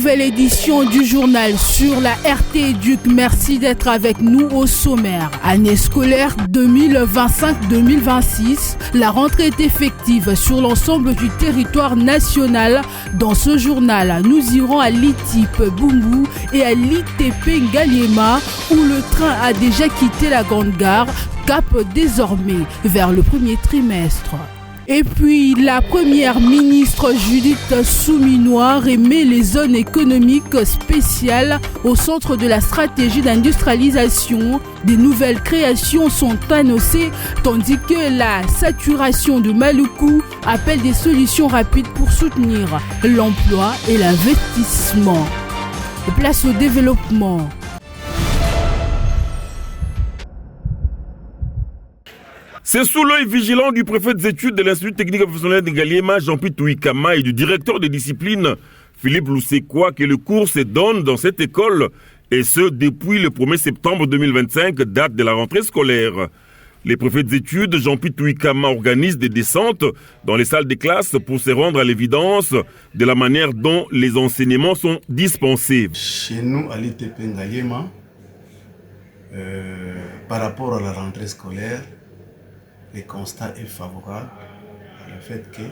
nouvelle édition du journal sur la RT Éduc. Merci d'être avec nous au sommaire. Année scolaire 2025-2026, la rentrée est effective sur l'ensemble du territoire national. Dans ce journal, nous irons à l'ITIP Bumbu et à l'ITP Ngaliema où le train a déjà quitté la grande gare, cap désormais vers le premier trimestre. Et puis, la première ministre Judith Souminois remet les zones économiques spéciales au centre de la stratégie d'industrialisation. Des nouvelles créations sont annoncées, tandis que la saturation de Maluku appelle des solutions rapides pour soutenir l'emploi et l'investissement. Place au développement. C'est sous l'œil vigilant du préfet des études de l'Institut technique professionnel de Ngaliema, Jean-Pierre Touikama, et du directeur des disciplines, Philippe Loussekwa, que le cours se donne dans cette école, et ce, depuis le 1er septembre 2025, date de la rentrée scolaire. Les préfets des études, Jean-Pierre Touikama, organisent des descentes dans les salles des classes pour se rendre à l'évidence de la manière dont les enseignements sont dispensés. Chez nous, à l'ITP Ngaliema, par rapport à la rentrée scolaire, le constat est favorable à le fait que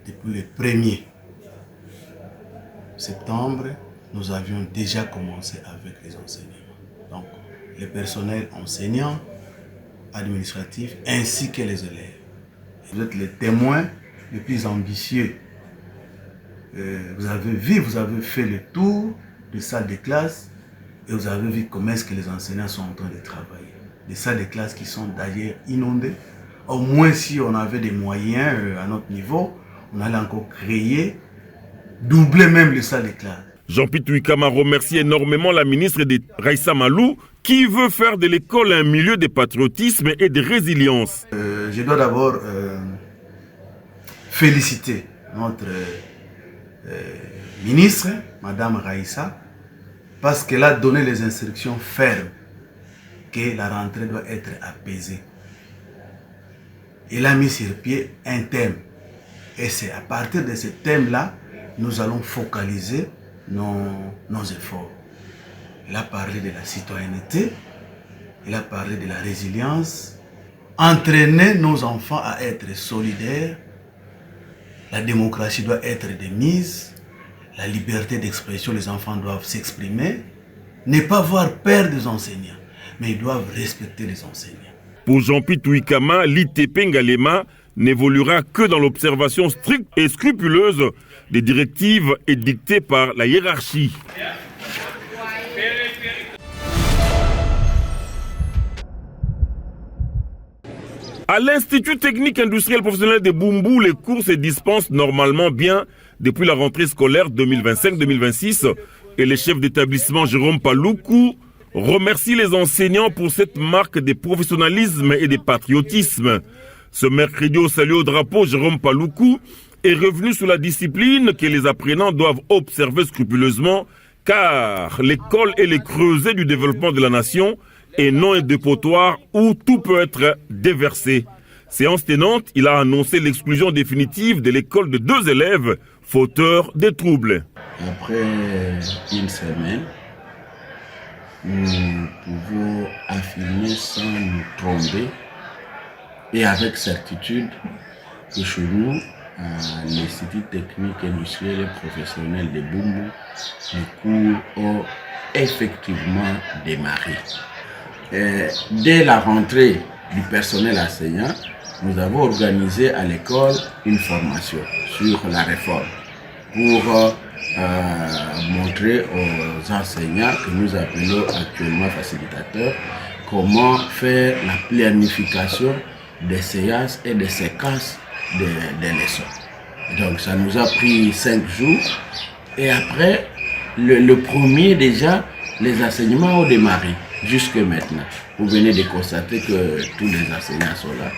depuis le 1er septembre, nous avions déjà commencé avec les enseignements. Donc, le personnel enseignant, administratif, ainsi que les élèves. Vous êtes les témoins les plus ambitieux. Vous avez fait le tour des salles de classe et vous avez vu comment est-ce que les enseignants sont en train de travailler. Des salles de classe qui sont d'ailleurs inondées. Au moins, si on avait des moyens à notre niveau, on allait encore créer, doubler même les salles de classe. Jean-Pierre Touikama remercie énormément la ministre Raissa Malou qui veut faire de l'école un milieu de patriotisme et de résilience. Je dois d'abord féliciter notre ministre, Madame Raissa, parce qu'elle a donné les instructions fermes que la rentrée doit être apaisée. Il a mis sur pied un thème. Et c'est à partir de ce thème-là, nous allons focaliser nos efforts. Il a parlé de la citoyenneté, il a parlé de la résilience, entraîner nos enfants à être solidaires, la démocratie doit être de mise, la liberté d'expression, les enfants doivent s'exprimer, ne pas avoir peur des enseignants, mais ils doivent respecter les enseignants. Pour Jean-Pierre Touikama, l'ITP Ngaliema n'évoluera que dans l'observation stricte et scrupuleuse des directives édictées par la hiérarchie. À l'Institut technique industriel professionnel de Bumbu, les cours se dispensent normalement bien depuis la rentrée scolaire 2025-2026 et le chef d'établissement Jérôme Paloukou remercie les enseignants pour cette marque de professionnalisme et de patriotisme. Ce mercredi au salut au drapeau, Jérôme Paloukou est revenu sur la discipline que les apprenants doivent observer scrupuleusement car l'école est le creuset du développement de la nation et non un dépotoir où tout peut être déversé. Séance tenante, il a annoncé l'exclusion définitive de l'école de 2 élèves fauteurs de troubles. Après une semaine, nous pouvons affirmer sans nous tromper et avec certitude que chez nous, à l'Institut technique industriel et professionnel de Bumbu, les cours ont effectivement démarré. Dès la rentrée du personnel enseignant, nous avons organisé à l'école une formation sur la réforme pour montrer aux enseignants que nous appelons actuellement facilitateurs comment faire la planification des séances et des séquences des leçons. Donc ça nous a pris 5 jours et après le premier déjà les enseignements ont démarré jusque maintenant. Vous venez de constater que tous les enseignants sont là.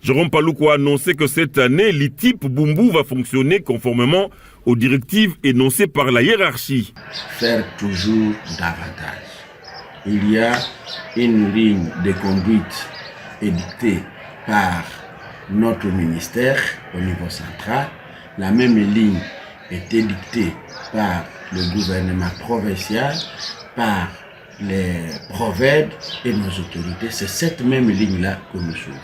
Jérôme Paloukou a annoncé que cette année, l'ITIP Bumbu va fonctionner conformément aux directives énoncées par la hiérarchie. Faire toujours davantage. Il y a une ligne de conduite édictée par notre ministère au niveau central. La même ligne est édictée par le gouvernement provincial, par les PROVED et nos autorités. C'est cette même ligne-là que nous suivons,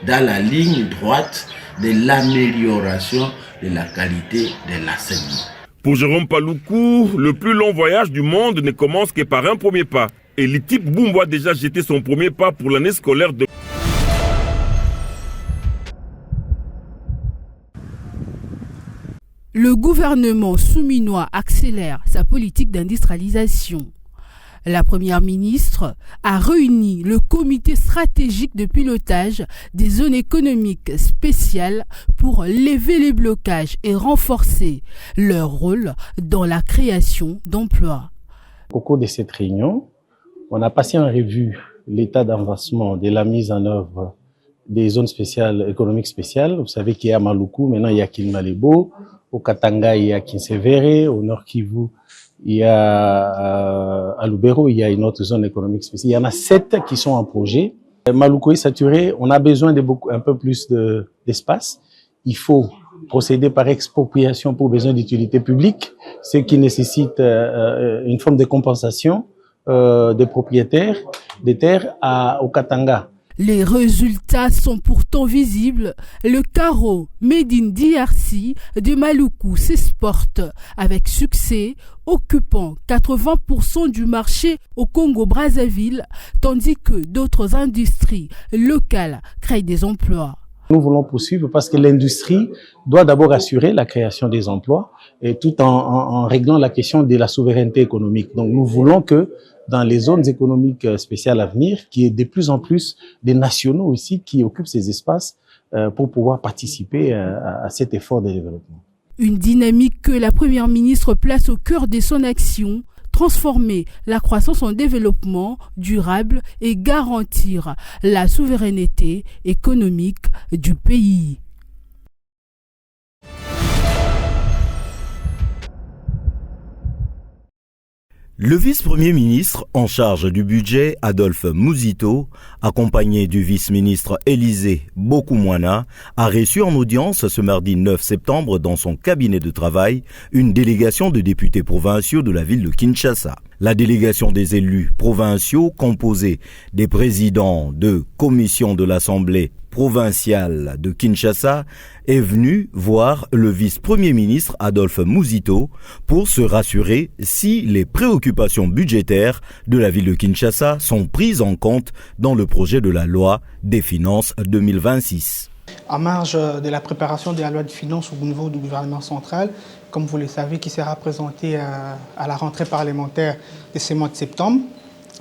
dans la ligne droite de l'amélioration de la qualité de l'enseignement. Pour Jérôme Paluku, le plus long voyage du monde ne commence que par un premier pas. Et l'ITIP Bumbu a déjà jeté son premier pas pour l'année scolaire de... Le gouvernement souminois accélère sa politique d'industrialisation. La première ministre a réuni le comité stratégique de pilotage des zones économiques spéciales pour lever les blocages et renforcer leur rôle dans la création d'emplois. Au cours de cette réunion, on a passé en revue l'état d'avancement de la mise en œuvre des zones spéciales, économiques spéciales. Vous savez qu'il y a Maluku, maintenant il y a Kinmalebo, au Katanga il y a Kinsevere, au Nord Kivu il y a à Lubero, il y a une autre zone économique spéciale. Il y en a 7 qui sont en projet. Maluku est saturé, on a besoin de un peu plus d'espace. Il faut procéder par expropriation pour besoin d'utilité publique, ce qui nécessite une forme de compensation des propriétaires des terres au Katanga. Les résultats sont pourtant visibles. Le carreau Made in DRC de Maluku s'exporte avec succès, occupant 80% du marché au Congo-Brazzaville, tandis que d'autres industries locales créent des emplois. Nous voulons poursuivre parce que l'industrie doit d'abord assurer la création des emplois, et tout en réglant la question de la souveraineté économique. Donc nous voulons que dans les zones économiques spéciales à venir, qu'il y ait de plus en plus des nationaux aussi qui occupent ces espaces pour pouvoir participer à cet effort de développement. Une dynamique que la Première ministre place au cœur de son action, transformer la croissance en développement durable et garantir la souveraineté économique du pays. Le vice-premier ministre en charge du budget, Adolphe Muzito, accompagné du vice-ministre Élisée Bokoumwana, a reçu en audience ce mardi 9 septembre dans son cabinet de travail une délégation de députés provinciaux de la ville de Kinshasa. La délégation des élus provinciaux, composée des présidents de commission de l'Assemblée provinciale de Kinshasa, est venue voir le vice-premier ministre Adolphe Muzito pour se rassurer si les préoccupations budgétaires de la ville de Kinshasa sont prises en compte dans le projet de la loi des finances 2026. En marge de la préparation de la loi de finances au niveau du gouvernement central, comme vous le savez, qui sera présentée à la rentrée parlementaire de ce mois de septembre,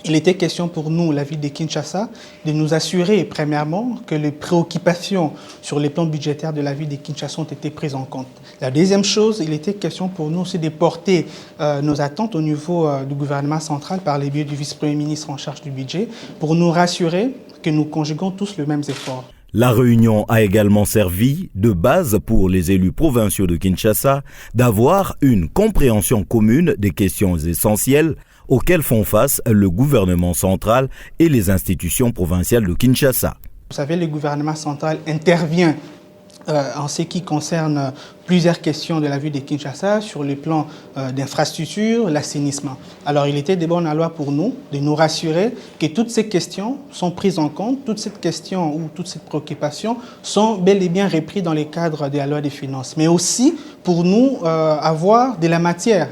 il était question pour nous, la ville de Kinshasa, de nous assurer, premièrement, que les préoccupations sur les plans budgétaires de la ville de Kinshasa ont été prises en compte. La deuxième chose, il était question pour nous aussi de porter nos attentes au niveau du gouvernement central par le biais du vice-premier ministre en charge du budget, pour nous rassurer que nous conjuguons tous les mêmes efforts. La réunion a également servi de base pour les élus provinciaux de Kinshasa d'avoir une compréhension commune des questions essentielles auxquelles font face le gouvernement central et les institutions provinciales de Kinshasa. Vous savez, le gouvernement central intervient en ce qui concerne plusieurs questions de la ville de Kinshasa sur le plan d'infrastructure, l'assainissement. Alors il était de bonne loi pour nous de nous rassurer que toutes ces questions sont prises en compte, toutes ces questions ou toutes ces préoccupations sont bel et bien reprises dans le cadre de la loi des finances. Mais aussi pour nous avoir de la matière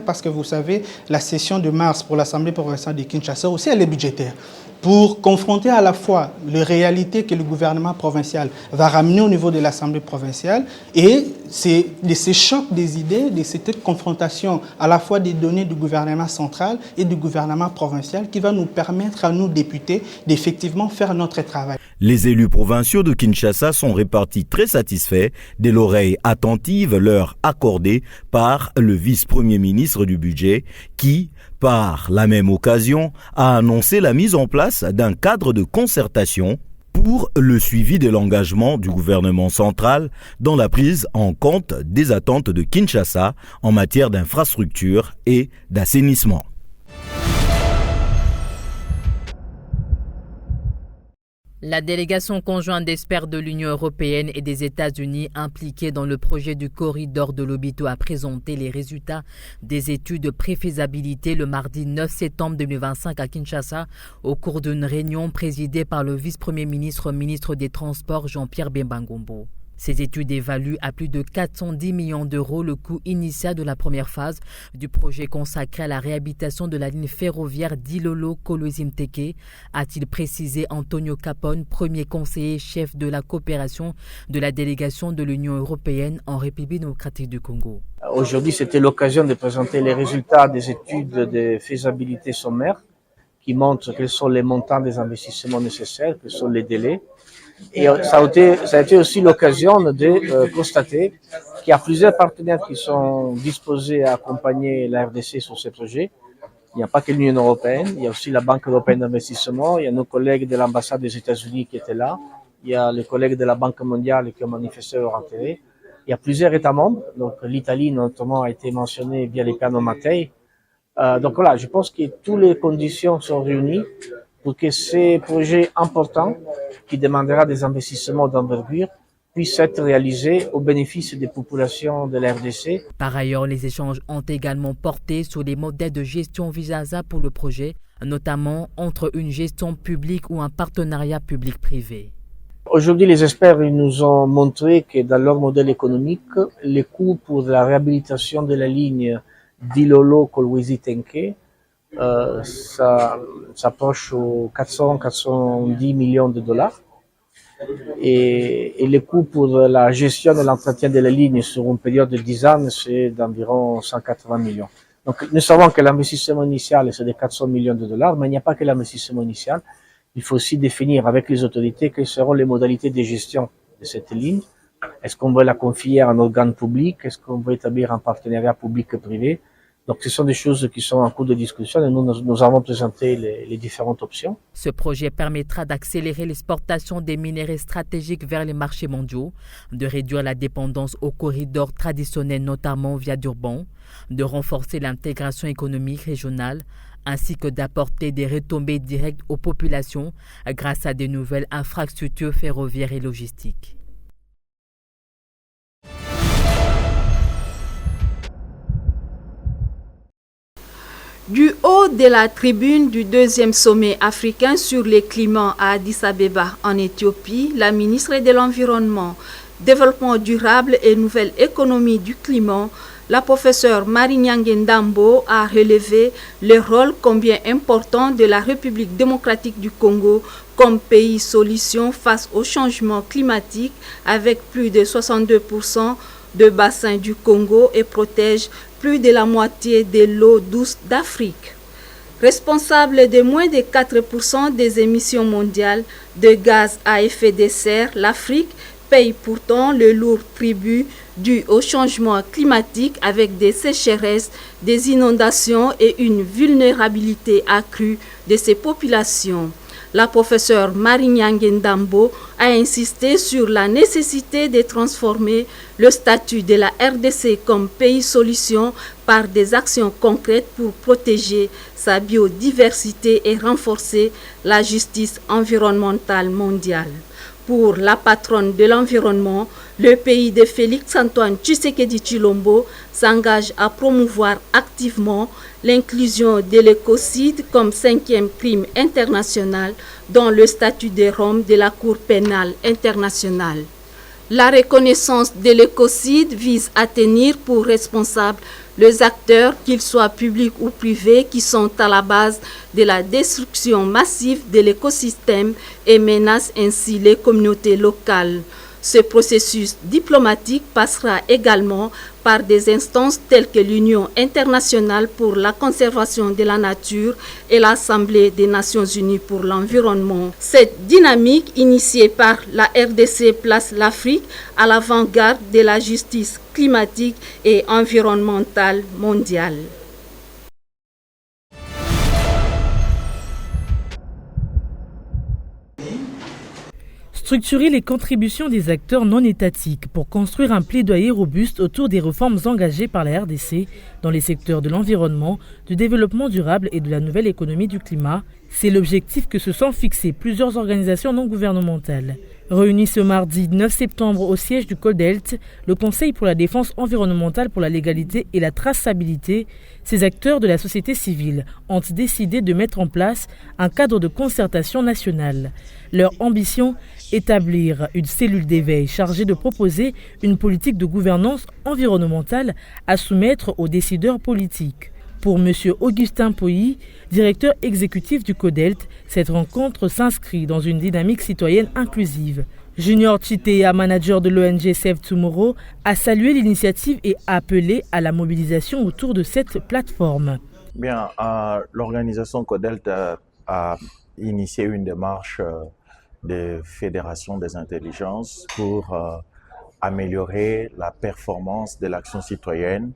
parce que vous savez, la session de mars pour l'Assemblée provinciale de Kinshasa aussi elle est budgétaire. Pour confronter à la fois les réalités que le gouvernement provincial va ramener au niveau de l'Assemblée provinciale et de ces chocs des idées, de cette confrontation à la fois des données du gouvernement central et du gouvernement provincial qui va nous permettre à nous, députés, d'effectivement faire notre travail. Les élus provinciaux de Kinshasa sont répartis très satisfaits de l'oreille attentive leur accordée par le vice-premier ministre du budget qui, par la même occasion, a annoncé la mise en place d'un cadre de concertation pour le suivi de l'engagement du gouvernement central dans la prise en compte des attentes de Kinshasa en matière d'infrastructure et d'assainissement. La délégation conjointe d'experts de l'Union européenne et des États-Unis impliqués dans le projet du corridor de Lobito a présenté les résultats des études de préfaisabilité le mardi 9 septembre 2025 à Kinshasa au cours d'une réunion présidée par le vice-premier ministre des Transports Jean-Pierre Bemba Ngombo. Ces études évaluent à plus de 410 millions d'euros le coût initial de la première phase du projet consacré à la réhabilitation de la ligne ferroviaire d'Ilolo-Kolwezi-Mteke, a-t-il précisé Antonio Capone, premier conseiller chef de la coopération de la délégation de l'Union européenne en République démocratique du Congo. Aujourd'hui, c'était l'occasion de présenter les résultats des études de faisabilité sommaire qui montrent quels sont les montants des investissements nécessaires, quels sont les délais. Et ça a été aussi l'occasion de constater qu'il y a plusieurs partenaires qui sont disposés à accompagner la RDC sur ces projets. Il n'y a pas que l'Union européenne, il y a aussi la Banque européenne d'investissement, il y a nos collègues de l'ambassade des États-Unis qui étaient là, il y a les collègues de la Banque mondiale qui ont manifesté leur intérêt. Il y a plusieurs États membres, donc l'Italie notamment a été mentionnée via les Piano Mattei. Donc voilà, je pense que toutes les conditions sont réunies pour que ces projets importants, qui demandera des investissements d'envergure, puissent être réalisés au bénéfice des populations de la RDC. Par ailleurs, les échanges ont également porté sur les modèles de gestion envisageables pour le projet, notamment entre une gestion publique ou un partenariat public-privé. Aujourd'hui, les experts nous ont montré que dans leur modèle économique, les coûts pour la réhabilitation de la ligne d'Ilolo-Kolwezi-Tenke ça s'approche aux 410 millions de dollars. Et les coûts pour la gestion et l'entretien de la ligne sur une période de 10 ans, c'est d'environ 180 millions. Donc, nous savons que l'investissement initial, c'est de 400 millions de dollars, mais il n'y a pas que l'investissement initial. Il faut aussi définir avec les autorités quelles seront les modalités de gestion de cette ligne. Est-ce qu'on veut la confier à un organe public? Est-ce qu'on veut établir un partenariat public-privé? Donc, ce sont des choses qui sont en cours de discussion et nous avons présenté les différentes options. Ce projet permettra d'accélérer l'exportation des minéraux stratégiques vers les marchés mondiaux, de réduire la dépendance aux corridors traditionnels, notamment via Durban, de renforcer l'intégration économique régionale, ainsi que d'apporter des retombées directes aux populations grâce à de nouvelles infrastructures ferroviaires et logistiques. Du haut de la tribune du deuxième sommet africain sur le climat à Addis Abeba en Éthiopie, la ministre de l'Environnement, Développement durable et Nouvelle économie du climat, la professeure Marie-Nyange Ndambo, a relevé le rôle combien important de la République démocratique du Congo comme pays solution face au changement climatique avec plus de 62% de bassin du Congo et protège plus de la moitié de l'eau douce d'Afrique. Responsable de moins de 4% des émissions mondiales de gaz à effet de serre, l'Afrique paye pourtant le lourd tribut dû au changement climatique avec des sécheresses, des inondations et une vulnérabilité accrue de ses populations. La professeure Marie-Nyange Ndambo a insisté sur la nécessité de transformer le statut de la RDC comme pays solution par des actions concrètes pour protéger sa biodiversité et renforcer la justice environnementale mondiale. Pour la patronne de l'environnement, le pays de Félix-Antoine Tshisekedi Tshilombo s'engage à promouvoir activement l'inclusion de l'écocide comme 5e crime international dans le statut de Rome de la Cour pénale internationale. La reconnaissance de l'écocide vise à tenir pour responsables les acteurs, qu'ils soient publics ou privés, qui sont à la base de la destruction massive de l'écosystème et menacent ainsi les communautés locales. Ce processus diplomatique passera également par des instances telles que l'Union internationale pour la conservation de la nature et l'Assemblée des Nations unies pour l'environnement. Cette dynamique initiée par la RDC place l'Afrique à l'avant-garde de la justice climatique et environnementale mondiale. Structurer les contributions des acteurs non étatiques pour construire un plaidoyer robuste autour des réformes engagées par la RDC dans les secteurs de l'environnement, du développement durable et de la nouvelle économie du climat, c'est l'objectif que se sont fixés plusieurs organisations non gouvernementales. Réunis ce mardi 9 septembre au siège du CODELT, le Conseil pour la défense environnementale pour la légalité et la traçabilité, ces acteurs de la société civile ont décidé de mettre en place un cadre de concertation nationale. Leur ambition, établir une cellule d'éveil chargée de proposer une politique de gouvernance environnementale à soumettre aux décideurs politiques. Pour M. Augustin Pouilly, directeur exécutif du CODELT, cette rencontre s'inscrit dans une dynamique citoyenne inclusive. Junior Chitea, manager de l'ONG Save Tomorrow, a salué l'initiative et a appelé à la mobilisation autour de cette plateforme. Bien, l'organisation CODELT a initié une démarche de fédération des intelligences pour améliorer la performance de l'action citoyenne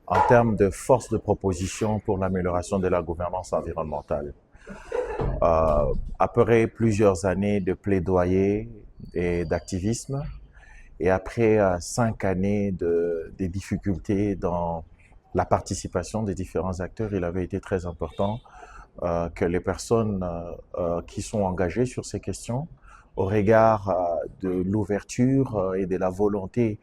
en termes de force de proposition pour l'amélioration de la gouvernance environnementale. Après plusieurs années de plaidoyer et d'activisme, et après 5 années de difficultés dans la participation des différents acteurs, il avait été très important que les personnes qui sont engagées sur ces questions, au regard de l'ouverture et de la volonté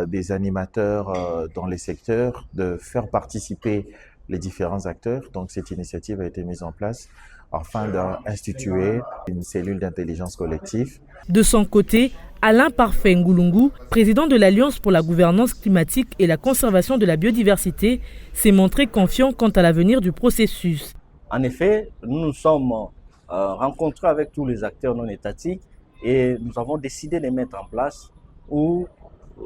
des animateurs dans les secteurs de faire participer les différents acteurs. Donc cette initiative a été mise en place afin d'instituer une cellule d'intelligence collective. De son côté, Alain Parfait Ngoulungu, président de l'Alliance pour la gouvernance climatique et la conservation de la biodiversité, s'est montré confiant quant à l'avenir du processus. En effet, nous nous sommes rencontrés avec tous les acteurs non étatiques et nous avons décidé de mettre en place ou,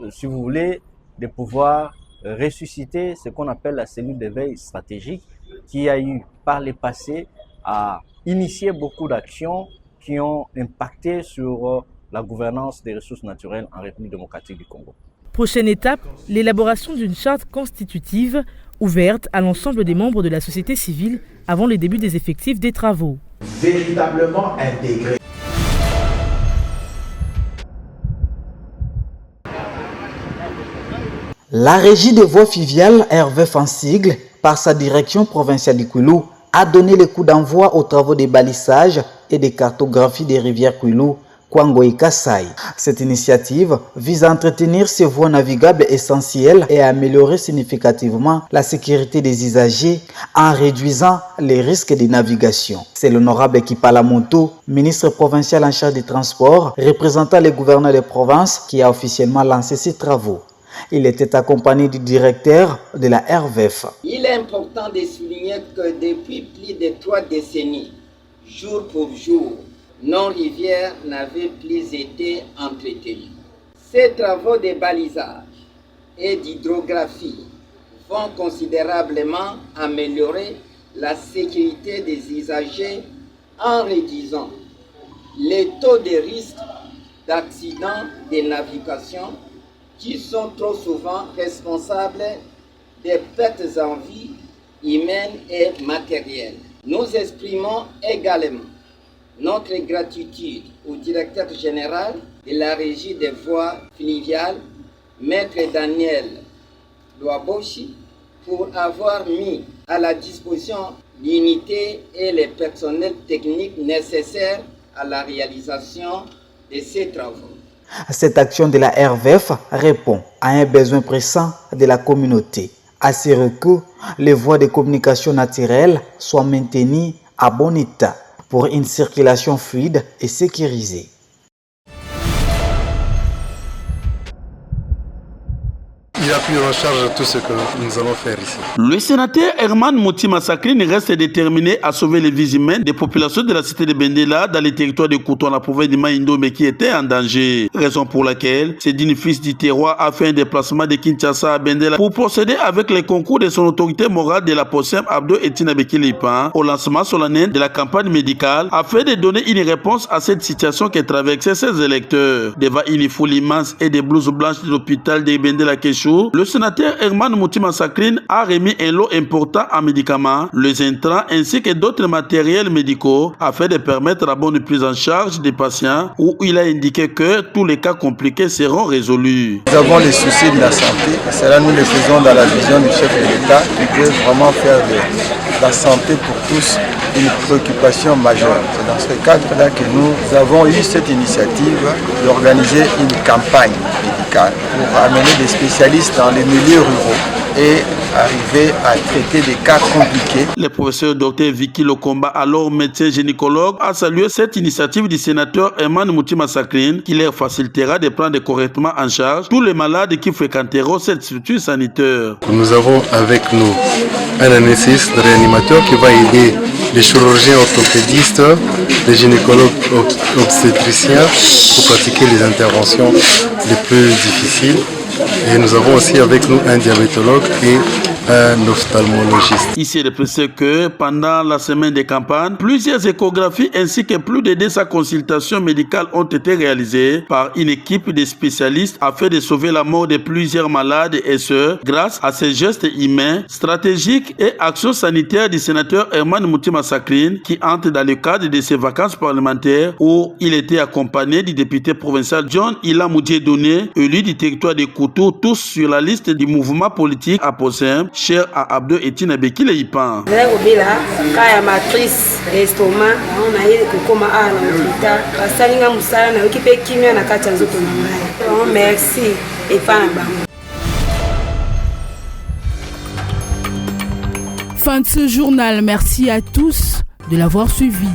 si vous voulez, de pouvoir ressusciter ce qu'on appelle la cellule d'éveil stratégique qui a eu par le passé à initier beaucoup d'actions qui ont impacté sur la gouvernance des ressources naturelles en République démocratique du Congo. Prochaine étape, l'élaboration d'une charte constitutive ouverte à l'ensemble des membres de la société civile avant le début des effectifs des travaux. Véritablement intégré. La régie des voies fluviales RVF en sigle, par sa direction provinciale du Kwilu, a donné le coup d'envoi aux travaux de balisage et de cartographie des rivières Kwilu, Kwango et Kassai. Cette initiative vise à entretenir ces voies navigables essentielles et à améliorer significativement la sécurité des usagers en réduisant les risques de navigation. C'est l'honorable Kipala Monto, ministre provincial en charge des transports, représentant les gouverneurs des provinces, qui a officiellement lancé ces travaux. Il était accompagné du directeur de la RVF. Il est important de souligner que depuis plus de 3 décennies, jour pour jour, nos rivières n'avaient plus été entretenues. Ces travaux de balisage et d'hydrographie vont considérablement améliorer la sécurité des usagers en réduisant les taux de risque d'accidents de navigation qui sont trop souvent responsables des pertes en vie humaines et matérielles. Nous exprimons également notre gratitude au directeur général de la régie des voies fluviales, Maître Daniel Loaboshi, pour avoir mis à la disposition l'unité et les personnels techniques nécessaires à la réalisation de ces travaux. Cette action de la RVF répond à un besoin pressant de la communauté, assurer que les voies de communication naturelles soient maintenues à bon état pour une circulation fluide et sécurisée. Il a pris en charge tout ce que nous allons faire ici. Le sénateur Herman Mouti Massakrine reste déterminé à sauver les vies humaines des populations de la cité de Bendela dans les territoires de Kouton, la province de Maïndo, mais qui étaient en danger. Raison pour laquelle Cédine Fils du Terroir a fait un déplacement de Kinshasa à Bendela pour procéder avec les concours de son autorité morale de la POSEM Abdo Etina Bekilipan au lancement solennel de la campagne médicale afin de donner une réponse à cette situation que traversent ses électeurs. Devant une foule immense et des blouses blanches de l'hôpital de Bendela Kéchou, jour, le sénateur Herman Mutima Sakrine a remis un lot important en médicaments, les intrants ainsi que d'autres matériels médicaux afin de permettre la bonne prise en charge des patients, où il a indiqué que tous les cas compliqués seront résolus. Nous avons les soucis de la santé, et cela nous le faisons dans la vision du chef de l'État qui veut vraiment faire de la santé pour tous une préoccupation majeure. C'est dans ce cadre-là que nous avons eu cette initiative d'organiser une campagne médicale pour amener des spécialistes dans les milieux ruraux et arriver à traiter des cas compliqués. Le professeur Dr Vicky Lokomba, alors médecin gynécologue, a salué cette initiative du sénateur Herman Mutima Sakrine qui leur facilitera de prendre correctement en charge tous les malades qui fréquenteront cette structure sanitaire. Nous avons avec nous un anesthésiste réanimateur qui va aider les chirurgiens orthopédistes, les gynécologues obstétriciens pour pratiquer les interventions les plus difficiles. Et nous avons aussi avec nous un diabétologue et un ophtalmologiste. Ici, il est précisé que pendant la semaine de campagne, plusieurs échographies ainsi que plus de 200 consultations médicales ont été réalisées par une équipe de spécialistes afin de sauver la mort de plusieurs malades et ce, grâce à ces gestes humains, stratégiques et actions sanitaires du sénateur Herman Mutima Sakrine qui entre dans le cadre de ses vacances parlementaires où il était accompagné du député provincial John Ilamoudje Doné, élu du territoire de Koutou, tous sur la liste du mouvement politique à Possem, cher à Abdou Etienne Bekile Ipan. Merci. Fin de ce journal, merci à tous de l'avoir suivi.